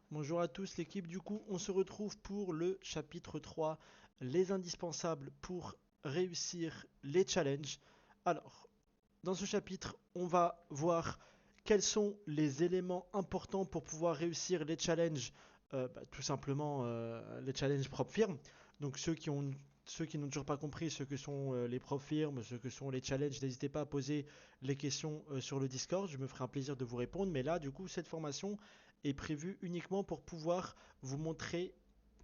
Bonjour à tous l'équipe, du coup on se retrouve pour le chapitre 3, les indispensables pour réussir les challenges. Alors, dans ce chapitre, on va voir quels sont les éléments importants pour pouvoir réussir les challenges, tout simplement les challenges propres firmes. Donc ceux qui n'ont toujours pas compris ce que sont les propres firmes, ce que sont les challenges, n'hésitez pas à poser les questions sur le Discord, je me ferai un plaisir de vous répondre. Mais là, du coup, cette formation est prévue uniquement pour pouvoir vous montrer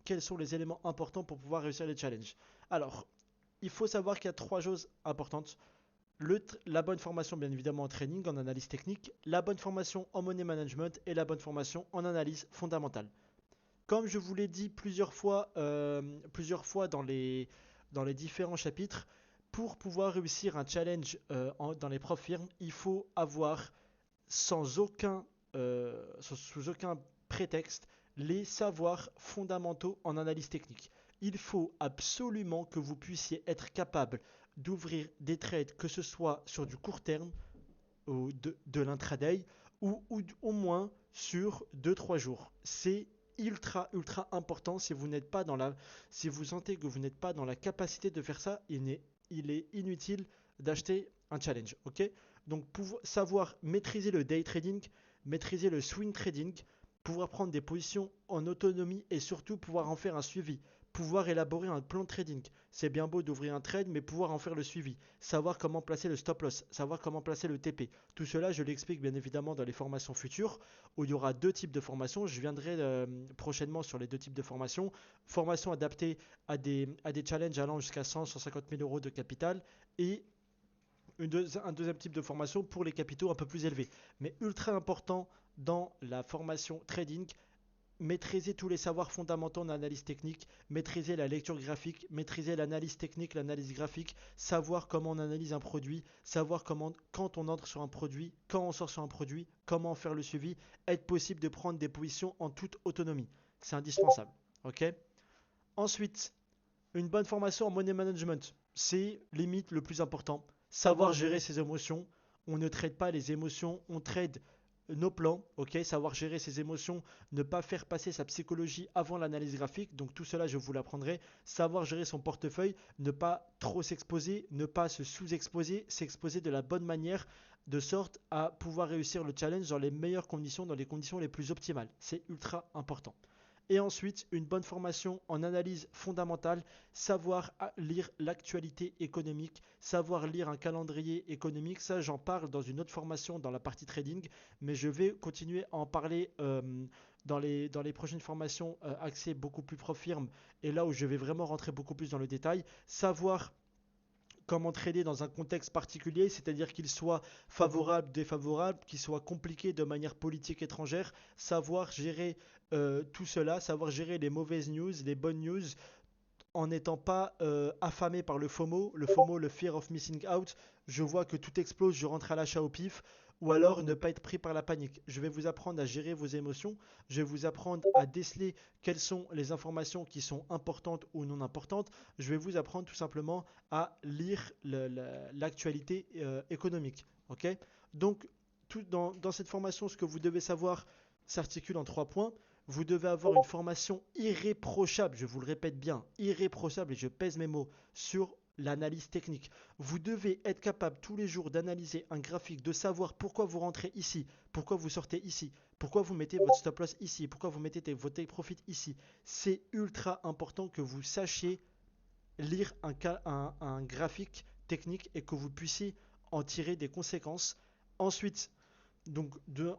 quels sont les éléments importants pour pouvoir réussir les challenges. Alors, il faut savoir qu'il y a trois choses importantes la bonne formation, bien évidemment, en training, en analyse technique, la bonne formation en money management et la bonne formation en analyse fondamentale. Comme je vous l'ai dit plusieurs fois dans les différents chapitres, pour pouvoir réussir un challenge dans les profs firmes, il faut avoir sous aucun prétexte les savoirs fondamentaux en analyse technique. Il faut absolument que vous puissiez être capable d'ouvrir des trades, que ce soit sur du court terme ou de l'intraday, ou au moins sur deux-trois jours. C'est ultra important. Si vous sentez que vous n'êtes pas dans la capacité de faire ça, il est inutile d'acheter un challenge. Ok. Donc pour savoir maîtriser le day trading, maîtriser le swing trading, pouvoir prendre des positions en autonomie et surtout pouvoir en faire un suivi, pouvoir élaborer un plan de trading. C'est bien beau d'ouvrir un trade, mais pouvoir en faire le suivi, savoir comment placer le stop loss, savoir comment placer le TP. Tout cela, je l'explique bien évidemment dans les formations futures, où il y aura deux types de formations. Je viendrai prochainement sur les deux types de formations. Formation adaptée à des challenges allant jusqu'à 100, 150 000 euros de capital et un deuxième type de formation pour les capitaux un peu plus élevés. Mais ultra important dans la formation trading, maîtriser tous les savoirs fondamentaux en analyse technique, maîtriser la lecture graphique, maîtriser l'analyse technique, l'analyse graphique, savoir comment on analyse un produit, savoir comment, quand on entre sur un produit, quand on sort sur un produit, comment faire le suivi, être possible de prendre des positions en toute autonomie. C'est indispensable. Ok. Ensuite, une bonne formation en money management, c'est limite le plus important. Savoir gérer ses émotions. On ne traite pas les émotions, on trade nos plans, ok, savoir gérer ses émotions, ne pas faire passer sa psychologie avant l'analyse graphique, donc tout cela je vous l'apprendrai, savoir gérer son portefeuille, ne pas trop s'exposer, ne pas se sous-exposer, s'exposer de la bonne manière, de sorte à pouvoir réussir le challenge dans les meilleures conditions, dans les conditions les plus optimales, c'est ultra important. Et ensuite, une bonne formation en analyse fondamentale, savoir lire l'actualité économique, savoir lire un calendrier économique. Ça, j'en parle dans une autre formation dans la partie trading, mais je vais continuer à en parler dans les prochaines formations axées beaucoup plus pro-firme et là où je vais vraiment rentrer beaucoup plus dans le détail. Savoir comment trader dans un contexte particulier, c'est-à-dire qu'il soit favorable, défavorable, qu'il soit compliqué de manière politique étrangère, savoir gérer tout cela, savoir gérer les mauvaises news, les bonnes news, en n'étant pas affamé par le FOMO, le fear of missing out. Je vois que tout explose, je rentre à l'achat au pif, ou alors ne pas être pris par la panique. Je vais vous apprendre à gérer vos émotions, je vais vous apprendre à déceler quelles sont les informations qui sont importantes ou non importantes, je vais vous apprendre tout simplement à lire l'actualité économique. Ok. Donc, dans cette formation, ce que vous devez savoir s'articule en trois points. Vous devez avoir une formation irréprochable, je vous le répète bien, irréprochable, et je pèse mes mots, sur l'analyse technique. Vous devez être capable tous les jours d'analyser un graphique, de savoir pourquoi vous rentrez ici, pourquoi vous sortez ici, pourquoi vous mettez votre stop loss ici, pourquoi vous mettez votre take profit ici. C'est ultra important que vous sachiez lire un graphique technique et que vous puissiez en tirer des conséquences. Ensuite,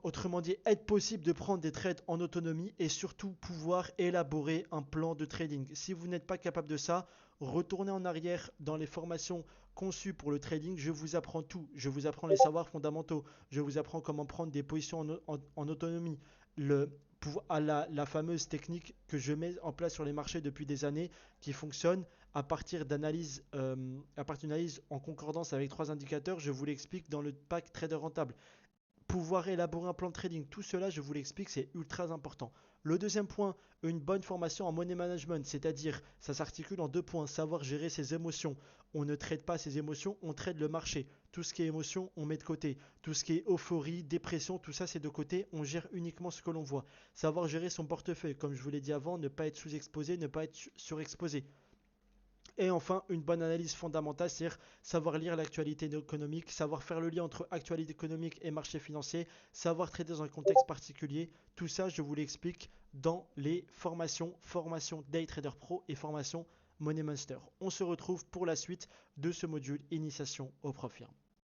autrement dit, être possible de prendre des trades en autonomie et surtout pouvoir élaborer un plan de trading. Si vous n'êtes pas capable de ça, retournez en arrière dans les formations conçues pour le trading. Je vous apprends tout. Je vous apprends les savoirs fondamentaux. Je vous apprends comment prendre des positions en autonomie. La fameuse technique que je mets en place sur les marchés depuis des années qui fonctionne à partir d'analyse en concordance avec trois indicateurs. Je vous l'explique dans le pack Trader Rentable. pouvoir élaborer un plan de trading. Tout cela, je vous l'explique, c'est ultra important. Le deuxième point, une bonne formation en money management, c'est-à-dire ça s'articule en deux points, savoir gérer ses émotions. On ne traite pas ses émotions, on traite le marché. Tout ce qui est émotion, on met de côté. Tout ce qui est euphorie, dépression, tout ça c'est de côté, on gère uniquement ce que l'on voit. Savoir gérer son portefeuille, comme je vous l'ai dit avant, ne pas être sous-exposé, ne pas être surexposé. Et enfin, une bonne analyse fondamentale, c'est-à-dire savoir lire l'actualité économique, savoir faire le lien entre actualité économique et marché financier, savoir traiter dans un contexte particulier. Tout ça, je vous l'explique dans les formation Day Trader Pro et formation Money Monster. On se retrouve pour la suite de ce module Initiation au profit.